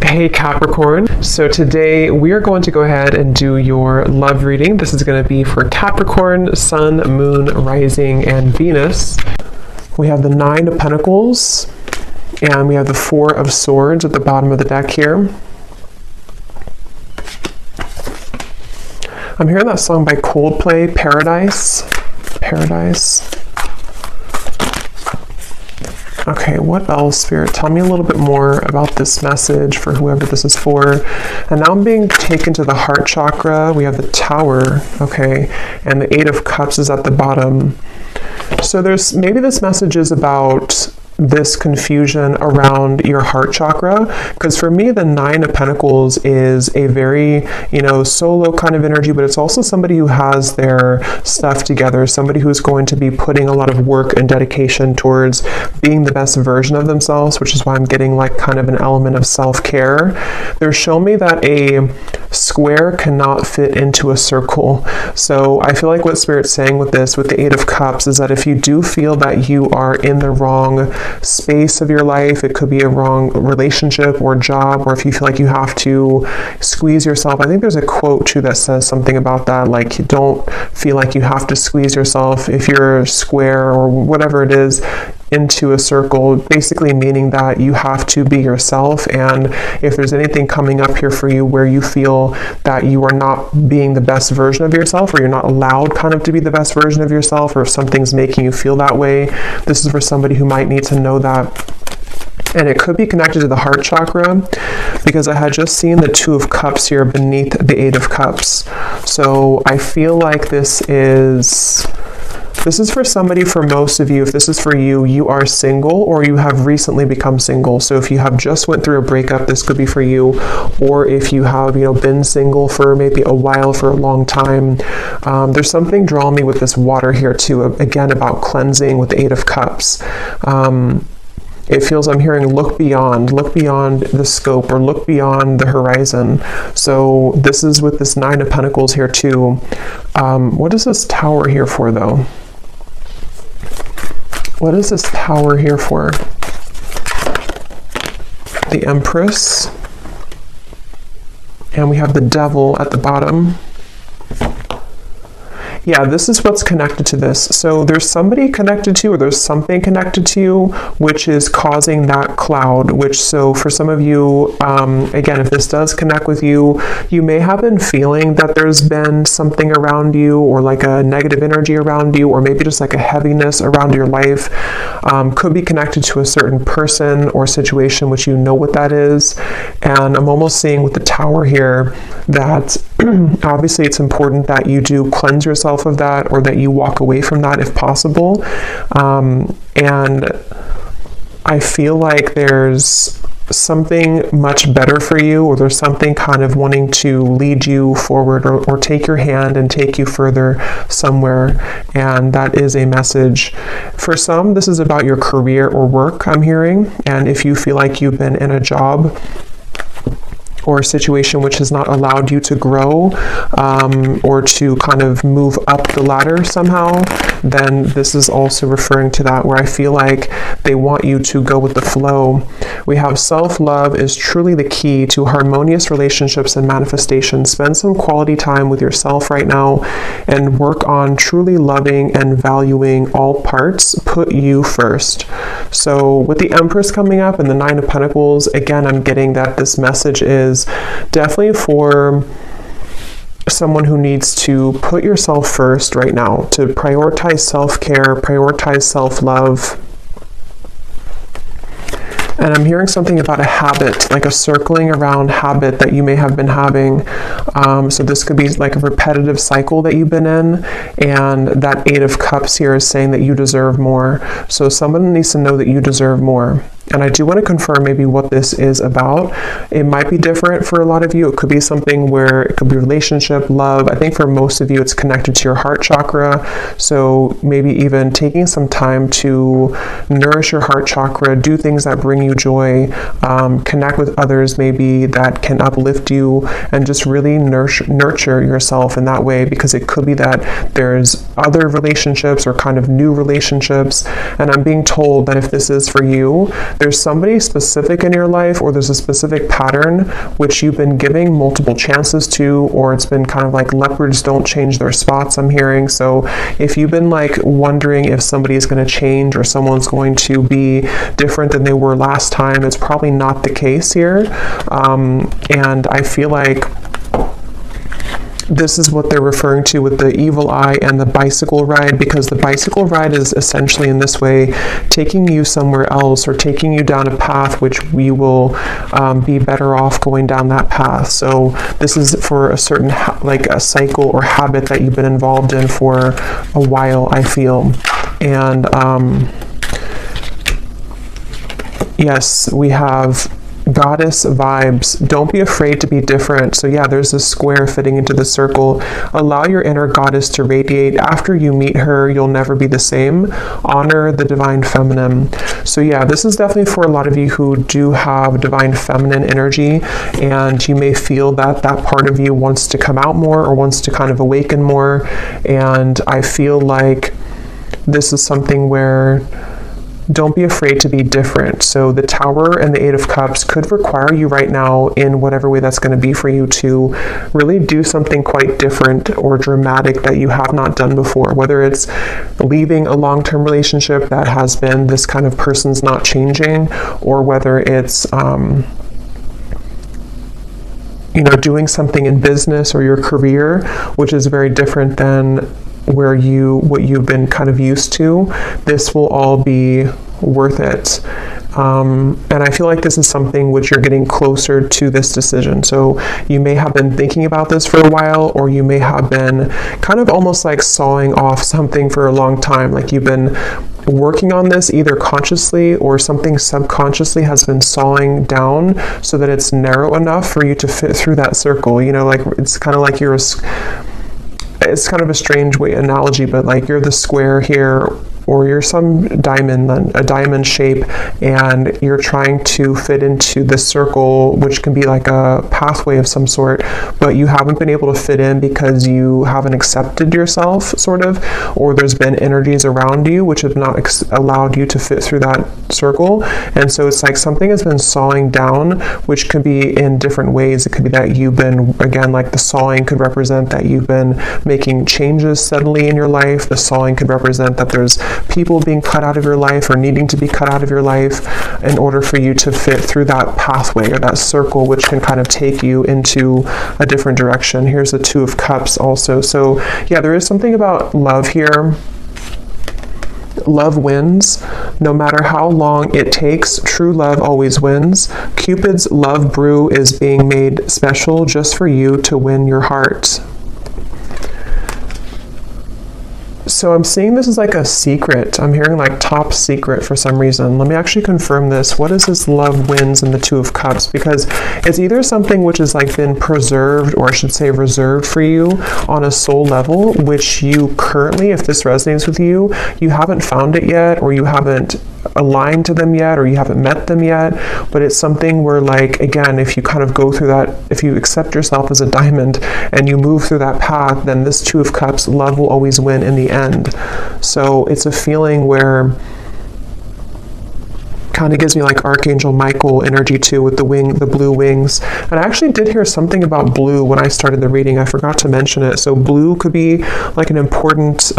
Hey Capricorn, so today we are going to go ahead and do your love reading. This is going to be for Capricorn, Sun, Moon, Rising, and Venus. We have the Nine of Pentacles, and we have the Four of Swords at the bottom of the deck here. I'm hearing that song by Coldplay, Paradise. Paradise. Okay, what else, Spirit? Tell me a little bit more about this message for whoever this is for. And now I'm being taken to the heart chakra. We have the Tower, okay, and the Eight of Cups is at the bottom. So maybe this message is about this confusion around your heart chakra, because for me the Nine of Pentacles is a very solo kind of energy, but it's also somebody who has their stuff together, somebody who's going to be putting a lot of work and dedication towards being the best version of themselves, which is why I'm getting like kind of an element of self-care. They're showing me that a square cannot fit into a circle. So I feel like what Spirit's saying with this, with the Eight of Cups, is that if you do feel that you are in the wrong space of your life, it could be a wrong relationship or job, or if you feel like you have to squeeze yourself. I think there's a quote too that says something about that, like you don't feel like you have to squeeze yourself if you're square or whatever it is into a circle, basically meaning that you have to be yourself. And if there's anything coming up here for you where you feel that you are not being the best version of yourself, or you're not allowed kind of to be the best version of yourself, or if something's making you feel that way, this is for somebody who might need to know that. And it could be connected to the heart chakra, because I had just seen the Two of Cups here beneath the Eight of Cups. So I feel like this is for somebody. For most of you, if this is for you, you are single or you have recently become single. So if you have just went through a breakup, this could be for you. Or if you have, been single for maybe a while, for a long time. There's something drawing me with this water here too, again, about cleansing with the Eight of Cups. It feels, I'm hearing look beyond the scope, or look beyond the horizon. So this is with this Nine of Pentacles here too. What is this Tower here for though? What is this Tower here for? The Empress. And we have the Devil at the bottom. Yeah, this is what's connected to this. So there's somebody connected to, or there's something connected to you, which is causing that cloud, so for some of you, again, if this does connect with you, you may have been feeling that there's been something around you, or like a negative energy around you, or maybe just like a heaviness around your life. Could be connected to a certain person or situation, which you know what that is. And I'm almost seeing with the Tower here that obviously it's important that you do cleanse yourself of that, or that you walk away from that if possible. And I feel like there's something much better for you, or there's something kind of wanting to lead you forward, or take your hand and take you further somewhere. And that is a message. For some, this is about your career or work, I'm hearing. And if you feel like you've been in a job or a situation which has not allowed you to grow, or to kind of move up the ladder somehow, then this is also referring to that, where I feel like they want you to go with the flow. We have self-love is truly the key to harmonious relationships and manifestation. Spend some quality time with yourself right now and work on truly loving and valuing all parts. Put you first. So with the Empress coming up and the Nine of Pentacles, again, I'm getting that this message is definitely for someone who needs to put yourself first right now, to prioritize self-care, prioritize self-love. And I'm hearing something about a habit, like a circling around habit that you may have been having. So this could be like a repetitive cycle that you've been in. And that Eight of Cups here is saying that you deserve more. So someone needs to know that you deserve more. And I do want to confirm maybe what this is about. It might be different for a lot of you. It could be something where it could be relationship, love. I think for most of you, it's connected to your heart chakra. So maybe even taking some time to nourish your heart chakra, do things that bring you joy, connect with others maybe that can uplift you, and just really nurture yourself in that way, because it could be that there's other relationships or kind of new relationships. And I'm being told that if this is for you, there's somebody specific in your life, or there's a specific pattern which you've been giving multiple chances to, or it's been kind of like leopards don't change their spots, I'm hearing. So if you've been like wondering if somebody is going to change or someone's going to be different than they were last time, it's probably not the case here. And I feel like this is what they're referring to with the evil eye and the bicycle ride, because the bicycle ride is essentially in this way taking you somewhere else, or taking you down a path which we will be better off going down that path. So this is for a certain like a cycle or habit that you've been involved in for a while, I feel. And yes, we have goddess vibes. Don't be afraid to be different. So yeah, there's a square fitting into the circle. Allow your inner goddess to radiate. After you meet her, you'll never be the same. Honor the divine feminine. So yeah, this is definitely for a lot of you who do have divine feminine energy, and you may feel that that part of you wants to come out more, or wants to kind of awaken more. And I feel like this is something where don't be afraid to be different. So the Tower and the Eight of Cups could require you right now, in whatever way that's going to be for you, to really do something quite different or dramatic that you have not done before. Whether it's leaving a long-term relationship that has been this kind of person's not changing, or whether it's doing something in business or your career, which is very different than what you've been kind of used to. This will all be worth it. And I feel like this is something which you're getting closer to this decision. So you may have been thinking about this for a while, or you may have been kind of almost like sawing off something for a long time. Like you've been working on this either consciously, or something subconsciously has been sawing down so that it's narrow enough for you to fit through that circle. Like it's kind of like it's kind of a strange analogy, but like you're the square here, or you're some diamond, a diamond shape, and you're trying to fit into this circle, which can be like a pathway of some sort, but you haven't been able to fit in because you haven't accepted yourself, sort of, or there's been energies around you which have not allowed you to fit through that circle. And so it's like something has been sawing down, which could be in different ways. It could be that you've been, again, like the sawing could represent that you've been making changes suddenly in your life. The sawing could represent that there's people being cut out of your life, or needing to be cut out of your life in order for you to fit through that pathway or that circle, which can kind of take you into a different direction. Here's the Two of Cups also. So yeah, there is something about love here. Love wins. No matter how long it takes, true love always wins. Cupid's love brew is being made special just for you to win your heart. So I'm seeing this as like a secret. I'm hearing like top secret for some reason. Let me actually confirm this. What is this love wins in the Two of Cups? Because it's either something which has like been preserved, or I should say reserved for you on a soul level, which you currently, if this resonates with you, you haven't found it yet, or you haven't aligned to them yet, or you haven't met them yet. But it's something where, like, again, if you kind of go through that, if you accept yourself as a diamond and you move through that path, then this Two of Cups, love will always win in the end. So it's a feeling where kind of gives me like Archangel Michael energy too, with the blue wings. And I actually did hear something about blue when I started the reading. I forgot to mention it. So blue could be like an important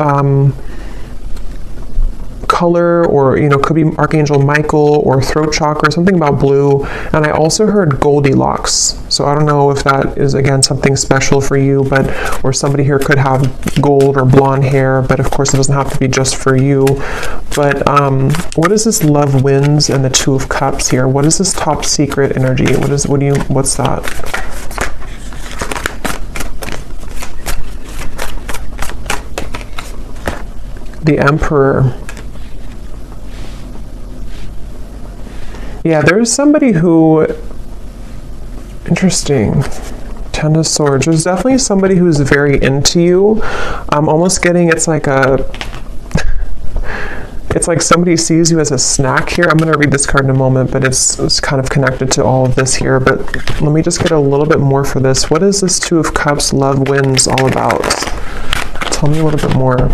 color, or could be Archangel Michael or throat chakra, something about blue. And I also heard Goldilocks, so I don't know if that is again something special for you, but or somebody here could have gold or blonde hair, but of course it doesn't have to be just for you. But what is this love wins and the Two of Cups here? What is this top secret energy? What's that? The Emperor. Yeah, there's somebody who, interesting, Ten of Swords. There's definitely somebody who's very into you. I'm almost getting it's like somebody sees you as a snack here. I'm going to read this card in a moment, but it's kind of connected to all of this here. But let me just get a little bit more for this. What is this Two of Cups, love wins all about? Tell me a little bit more.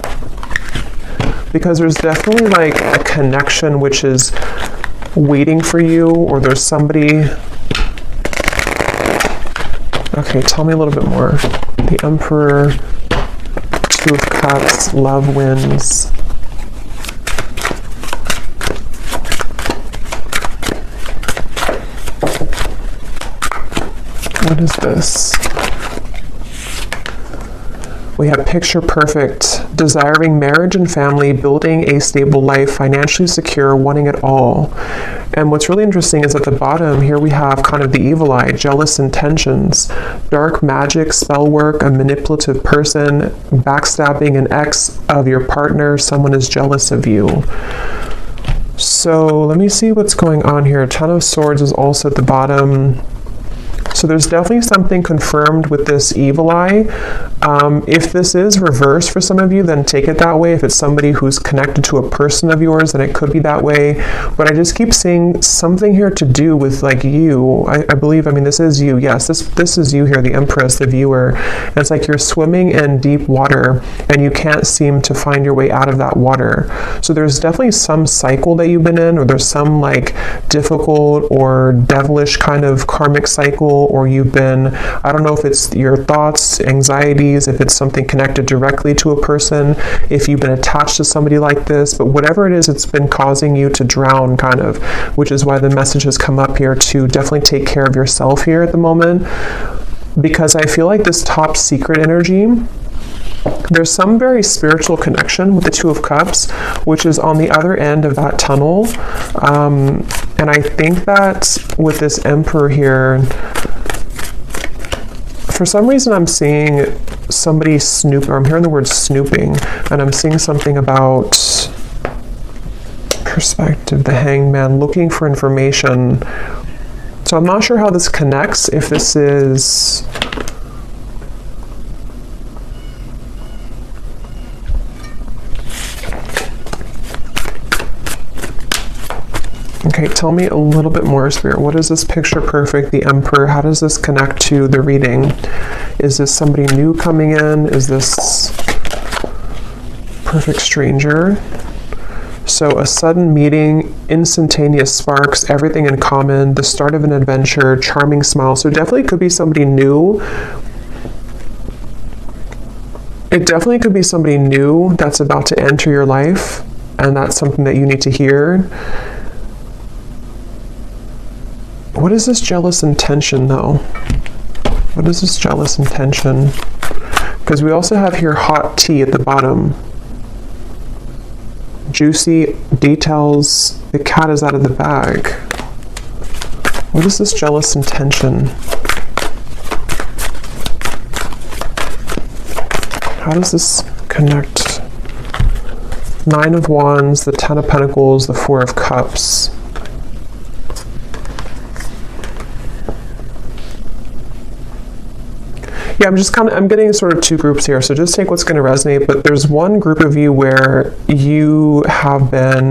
Because there's definitely like a connection which is waiting for you, or there's somebody... Okay, tell me a little bit more. The Emperor, Two of Cups, love wins. What is this? We have picture perfect, desiring marriage and family, building a stable life, financially secure, wanting it all. And what's really interesting is at the bottom here we have kind of the evil eye, jealous intentions, dark magic, spell work, a manipulative person, backstabbing an ex of your partner, someone is jealous of you. So let me see what's going on here. Ten of Swords is also at the bottom. So there's definitely something confirmed with this evil eye. If this is reversed for some of you, then take it that way. If it's somebody who's connected to a person of yours, then it could be that way. But I just keep seeing something here to do with like you. I believe, I mean, this is you. Yes, this is you here, the Empress, the viewer. And it's like you're swimming in deep water and you can't seem to find your way out of that water. So there's definitely some cycle that you've been in, or there's some like difficult or devilish kind of karmic cycle, or you've been, I don't know if it's your thoughts, anxieties, if it's something connected directly to a person, if you've been attached to somebody like this, but whatever it is, it's been causing you to drown kind of, which is why the message has come up here to definitely take care of yourself here at the moment, because I feel like this top secret energy, there's some very spiritual connection with the Two of Cups, which is on the other end of that tunnel. And I think that with this Emperor here, for some reason I'm seeing somebody snoop, or I'm hearing the word snooping, and I'm seeing something about perspective, the Hangman, looking for information. So I'm not sure how this connects, if this is... Okay, tell me a little bit more, Spirit. What is this picture perfect, the Emperor? How does this connect to the reading? Is this somebody new coming in? Is this perfect stranger? So a sudden meeting, instantaneous sparks, everything in common, the start of an adventure, charming smile. So definitely could be somebody new. It definitely could be somebody new that's about to enter your life, and that's something that you need to hear. What is this jealous intention, though? What is this jealous intention? Because we also have here hot tea at the bottom. Juicy details. The cat is out of the bag. What is this jealous intention? How does this connect? Nine of Wands, the Ten of Pentacles, the Four of Cups. Yeah, I'm getting sort of two groups here, so just take what's going to resonate, but there's one group of you where you have been,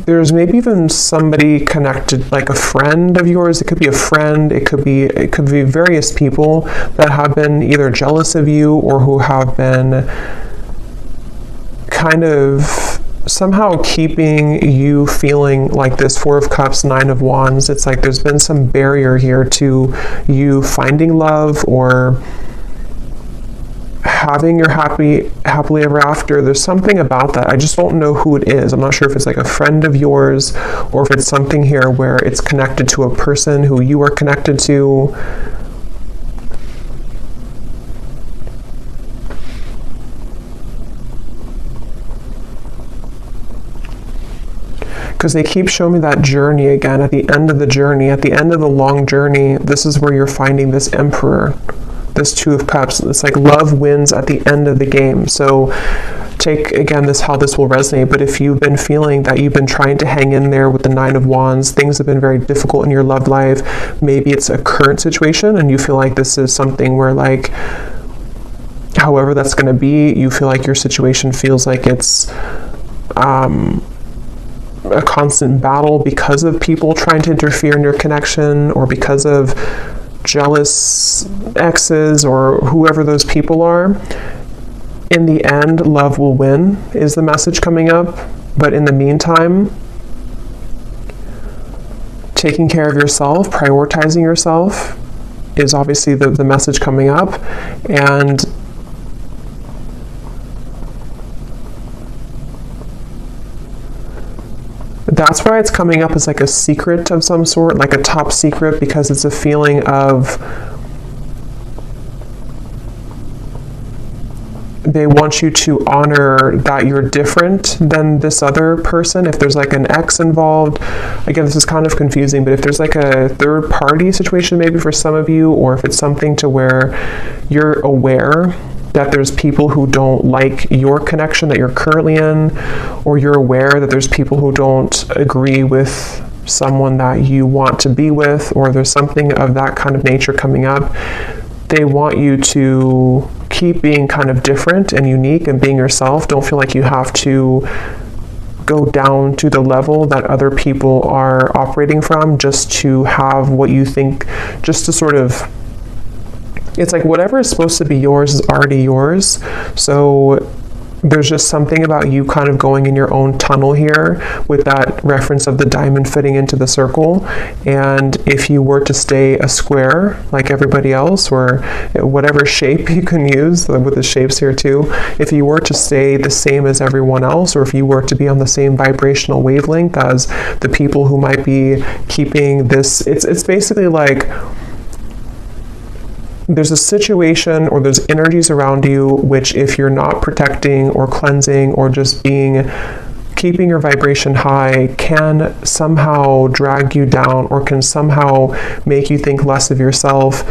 there's maybe even somebody connected, like a friend of yours. It could be a friend, it could be various people that have been either jealous of you or who have been kind of somehow keeping you feeling like this. Four of Cups, Nine of Wands. It's like there's been some barrier here to you finding love or having your happily ever after. There's something about that. I just don't know who it is. I'm not sure if it's like a friend of yours or if it's something here where it's connected to a person who you are connected to. Because they keep showing me that journey again. At the end of the journey, at the end of the long journey, this is where you're finding this Emperor, this Two of Cups. It's like love wins at the end of the game. So take, again, how this will resonate. But if you've been feeling that you've been trying to hang in there with the Nine of Wands, things have been very difficult in your love life. Maybe it's a current situation and you feel like this is something where, like, however that's going to be, you feel like your situation feels like it's a constant battle because of people trying to interfere in your connection, or because of jealous exes or whoever those people are. In the end, love will win is the message coming up. But in the meantime, taking care of yourself, prioritizing yourself is obviously the message coming up. And that's why it's coming up as like a secret of some sort, like a top secret, because it's a feeling of they want you to honor that you're different than this other person. If there's like an ex involved, again, this is kind of confusing, but if there's like a third party situation maybe for some of you, or if it's something to where you're aware that there's people who don't like your connection that you're currently in, or you're aware that there's people who don't agree with someone that you want to be with, or there's something of that kind of nature coming up, they want you to keep being kind of different and unique and being yourself. Don't feel like you have to go down to the level that other people are operating from just to have what you think, just to sort of, it's like whatever is supposed to be yours is already yours. So there's just something about you kind of going in your own tunnel here with that reference of the diamond fitting into the circle. And if you were to stay a square like everybody else, or whatever shape you can use with the shapes here too, if you were to stay the same as everyone else, or if you were to be on the same vibrational wavelength as the people who might be keeping this, it's basically like there's a situation or there's energies around you which, if you're not protecting or cleansing or just keeping your vibration high, can somehow drag you down or can somehow make you think less of yourself,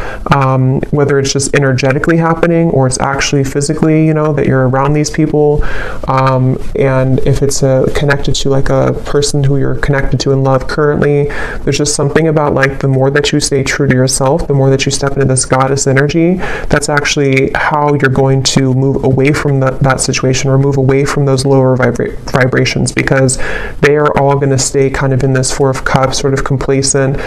whether it's just energetically happening or it's actually physically, that you're around these people. And if it's connected to like a person who you're connected to in love currently, there's just something about like the more that you stay true to yourself, the more that you step into this goddess energy, that's actually how you're going to move away from that situation, or move away from those lower vibrations, because they are all going to stay kind of in this Four of Cups, sort of complacent,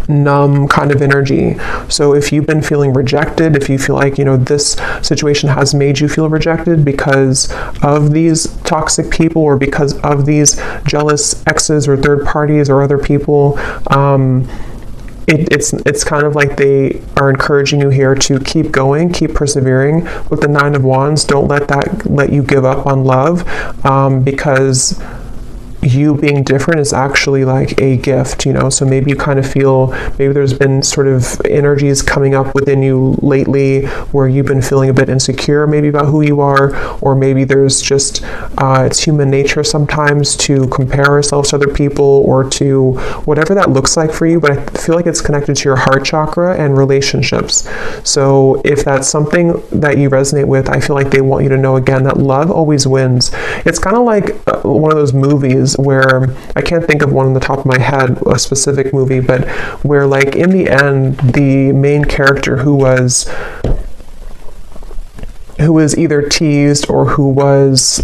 numb kind of energy. So if you've been feeling rejected, if you feel like, this situation has made you feel rejected because of these toxic people, or because of these jealous exes or third parties or other people, it's kind of like they are encouraging you here to keep going, keep persevering. With the Nine of Wands, don't let you give up on love, because you being different is actually like a gift, so maybe you kind of feel, maybe there's been sort of energies coming up within you lately where you've been feeling a bit insecure maybe about who you are, or maybe there's just it's human nature sometimes to compare ourselves to other people, or to whatever that looks like for you, but I feel like it's connected to your heart chakra and relationships. So if that's something that you resonate with, I feel like they want you to know again that love always wins. It's kind of like one of those movies where, I can't think of one on the top of my head, a specific movie, but where like in the end, the main character who was either teased or who was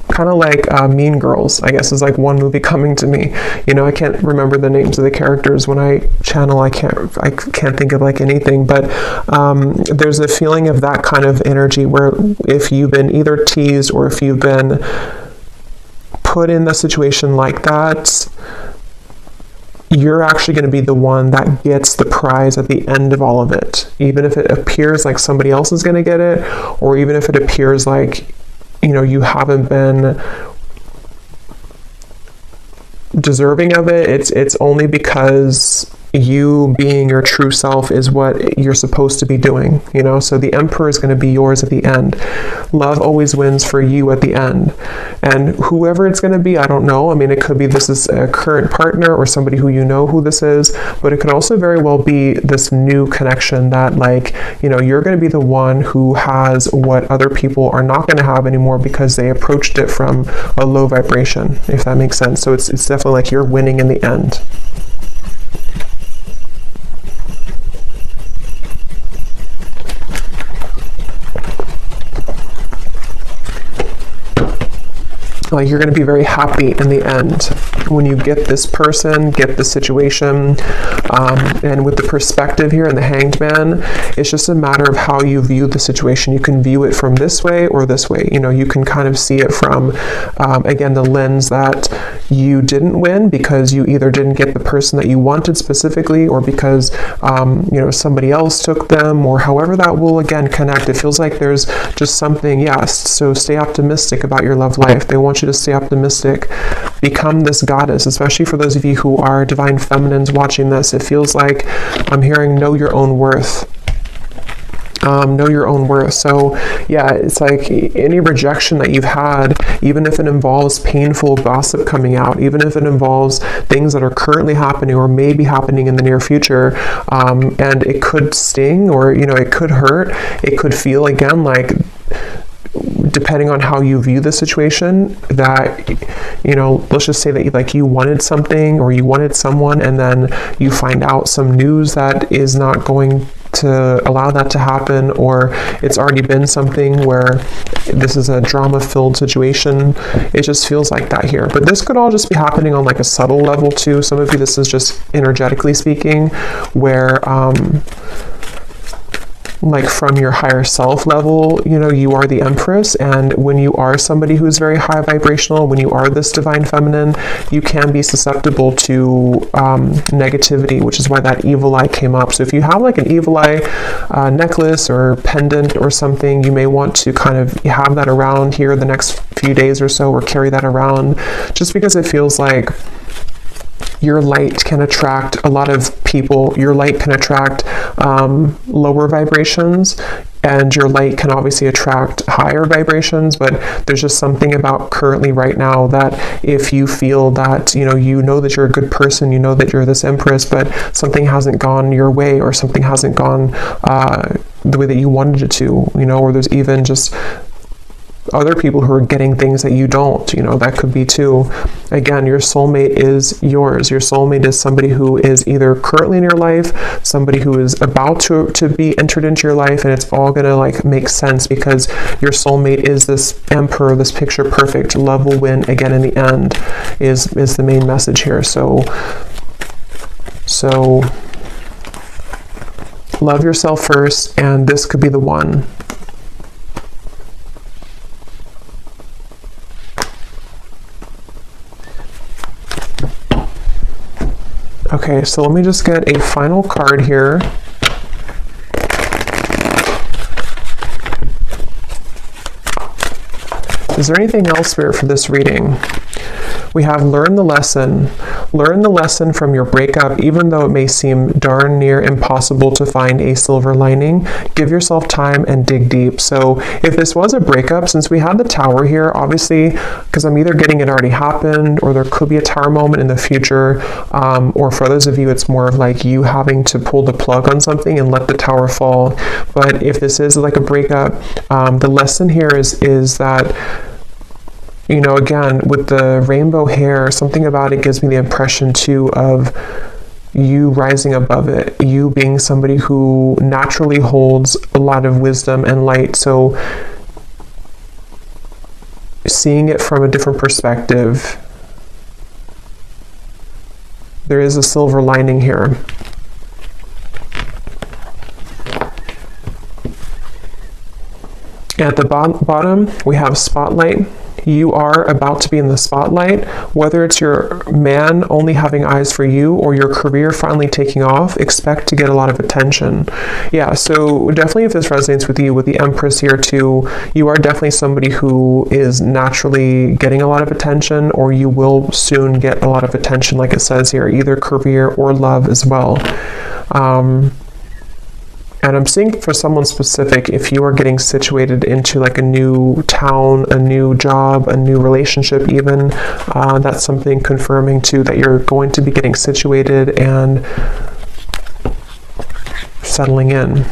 kind of like Mean Girls, I guess, is like one movie coming to me. I can't remember the names of the characters when I channel. I can't think of like anything, but there's a feeling of that kind of energy where if you've been either teased or if you've been put in a situation like that, you're actually going to be the one that gets the prize at the end of all of it. Even if it appears like somebody else is going to get it, or even if it appears like you haven't been deserving of it, it's only because you being your true self is what you're supposed to be doing, so the Emperor is going to be yours at the end. Love always wins for you at the end, and whoever it's going to be, I don't know. I mean, it could be this is a current partner or somebody who who this is, but it could also very well be this new connection that you're going to be the one who has what other people are not going to have anymore because they approached it from a low vibration, if that makes sense. So it's definitely like you're winning in the end. like you're going to be very happy in the end when you get this person, get the situation, and with the perspective here and the Hanged Man, it's just a matter of how you view the situation. You can view it from this way or this way. You know, you can kind of see it from, again, the lens that you didn't win because you either didn't get the person that you wanted specifically, or because, you know, somebody else took them, or however that will, again, connect. It feels like there's just something, yes, so stay optimistic about your love life. They want you to stay optimistic. Become this goddess, especially for those of you who are divine feminines watching this. It feels like I'm hearing know your own worth. Know your own worth. So yeah, it's like any rejection that you've had, even if it involves painful gossip coming out, even if it involves things that are currently happening or may be happening in the near future, and it could sting, or, you know, it could hurt, it could feel, again, like, depending on how you view the situation, that, you know, let's just say that like you wanted something or you wanted someone, and then you find out some news that is not going to allow that to happen, or it's already been something where this is a drama-filled situation. It just feels like that here. But this could all just be happening on like a subtle level too. Some of you, this is just energetically speaking, where like from your higher self level, you know, you are the Empress, and when you are somebody who's very high vibrational, when you are this divine feminine, you can be susceptible to negativity, which is why that evil eye came up. So if you have like an evil eye necklace or pendant or something, you may want to kind of have that around here the next few days or so, or carry that around, just because it feels like your light can attract a lot of people. Your light can attract lower vibrations, and your light can obviously attract higher vibrations. But there's just something about currently right now that if you feel that, you know that you're a good person, you know that you're this Empress, but something hasn't gone your way, or something hasn't gone the way that you wanted it to, you know, or there's even just other people who are getting things that you don't, you know, that could be too. Again, your soulmate is yours. Your soulmate is somebody who is either currently in your life, somebody who is about to be entered into your life, and it's all gonna like make sense because your soulmate is this emperor, this picture perfect. Love will win again in the end is the main message here. So love yourself first, and this could be the one. Okay, so let me just get a final card here. Is there anything else, Spirit, for this reading? We have learn the lesson. Learn the lesson from your breakup, even though it may seem darn near impossible to find a silver lining. Give yourself time and dig deep. So if this was a breakup, since we had the Tower here, obviously, because I'm either getting it already happened, or there could be a Tower moment in the future, or for those of you, it's more of like you having to pull the plug on something and let the Tower fall. But if this is like a breakup, the lesson here is that, you know, again, with the rainbow hair, something about it gives me the impression too of you rising above it, you being somebody who naturally holds a lot of wisdom and light. So seeing it from a different perspective, there is a silver lining here. At the bottom, we have spotlight. You are about to be in the spotlight, whether it's your man only having eyes for you or your career finally taking off. Expect to get a lot of attention. Yeah, so definitely if this resonates with you, with the Empress here too, you are definitely somebody who is naturally getting a lot of attention, or you will soon get a lot of attention, like it says here, either career or love as well. And I'm seeing for someone specific, if you are getting situated into like a new town, a new job, a new relationship even, that's something confirming too that you're going to be getting situated and settling in.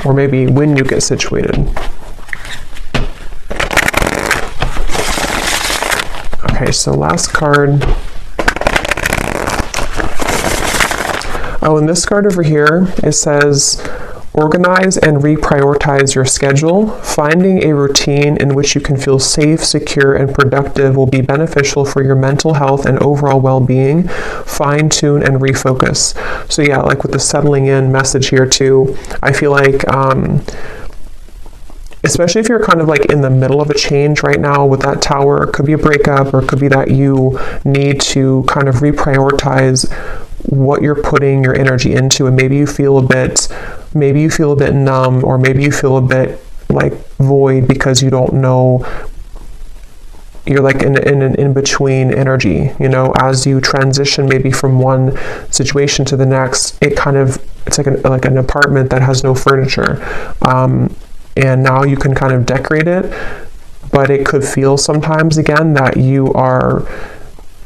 Or maybe when you get situated. Okay, so last card. Oh, and this card over here, it says, Organize and reprioritize your schedule. Finding a routine in which you can feel safe, secure, and productive will be beneficial for your mental health and overall well-being. Fine-tune and refocus. So yeah, like with the settling in message here too, I feel like, especially if you're kind of like in the middle of a change right now with that Tower, it could be a breakup, or it could be that you need to kind of reprioritize what you're putting your energy into, and maybe you feel a bit numb, or maybe you feel a bit like void because you don't know, you're like in an in-between energy, you know, as you transition maybe from one situation to the next. It's like an apartment that has no furniture, and now you can kind of decorate it, but it could feel sometimes again that you are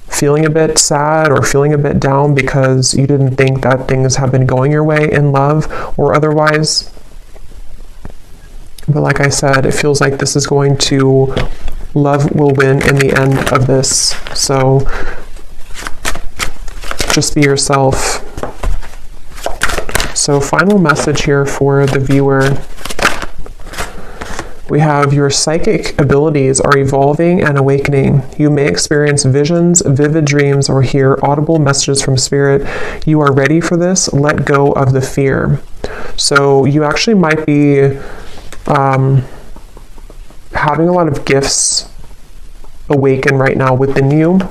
feeling a bit sad or feeling a bit down because you didn't think that things have been going your way in love or otherwise. But like I said, it feels like this is going to, love will win in the end of this. So just be yourself. So final message here for the viewer. We have your psychic abilities are evolving and awakening. You may experience visions, vivid dreams, or hear audible messages from spirit. You are ready for this. Let go of the fear. So you actually might be having a lot of gifts awaken right now within you.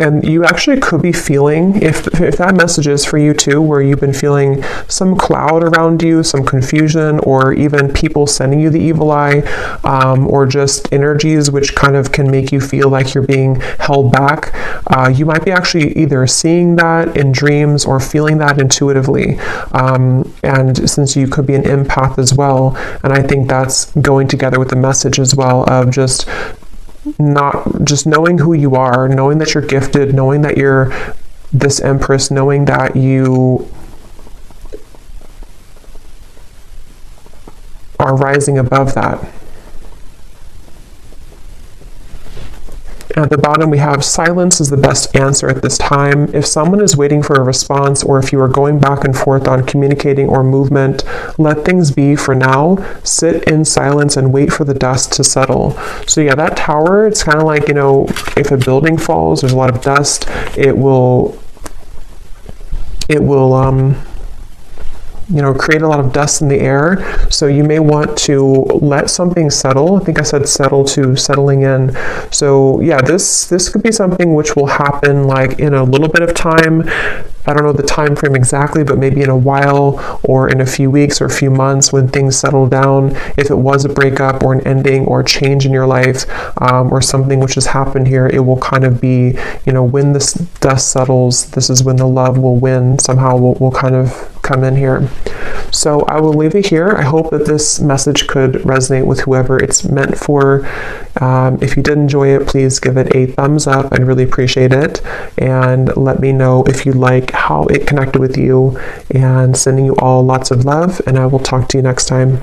And you actually could be feeling, if that message is for you too, where you've been feeling some cloud around you, some confusion, or even people sending you the evil eye, or just energies which kind of can make you feel like you're being held back. You might be actually either seeing that in dreams or feeling that intuitively. And since you could be an empath as well, and I think that's going together with the message as well of just knowing who you are, knowing that you're gifted, knowing that you're this Empress, knowing that you are rising above that. At the bottom, we have silence is the best answer at this time. If someone is waiting for a response, or if you are going back and forth on communicating or movement, let things be for now. Sit in silence and wait for the dust to settle. So yeah, that Tower, it's kind of like, you know, if a building falls, there's a lot of dust, it will you know, create a lot of dust in the air. So you may want to let something settle. I think I said settle to settling in. So yeah, this could be something which will happen like in a little bit of time. I don't know the time frame exactly, but maybe in a while or in a few weeks or a few months when things settle down. If it was a breakup or an ending or a change in your life, or something which has happened here, it will kind of be, you know, when this dust settles, this is when the love will win. Somehow will kind of come in here. So I will leave it here. I hope that this message could resonate with whoever it's meant for. If you did enjoy it, please give it a thumbs up. I'd really appreciate it. And let me know if you like how it connected with you. And sending you all lots of love. And I will talk to you next time.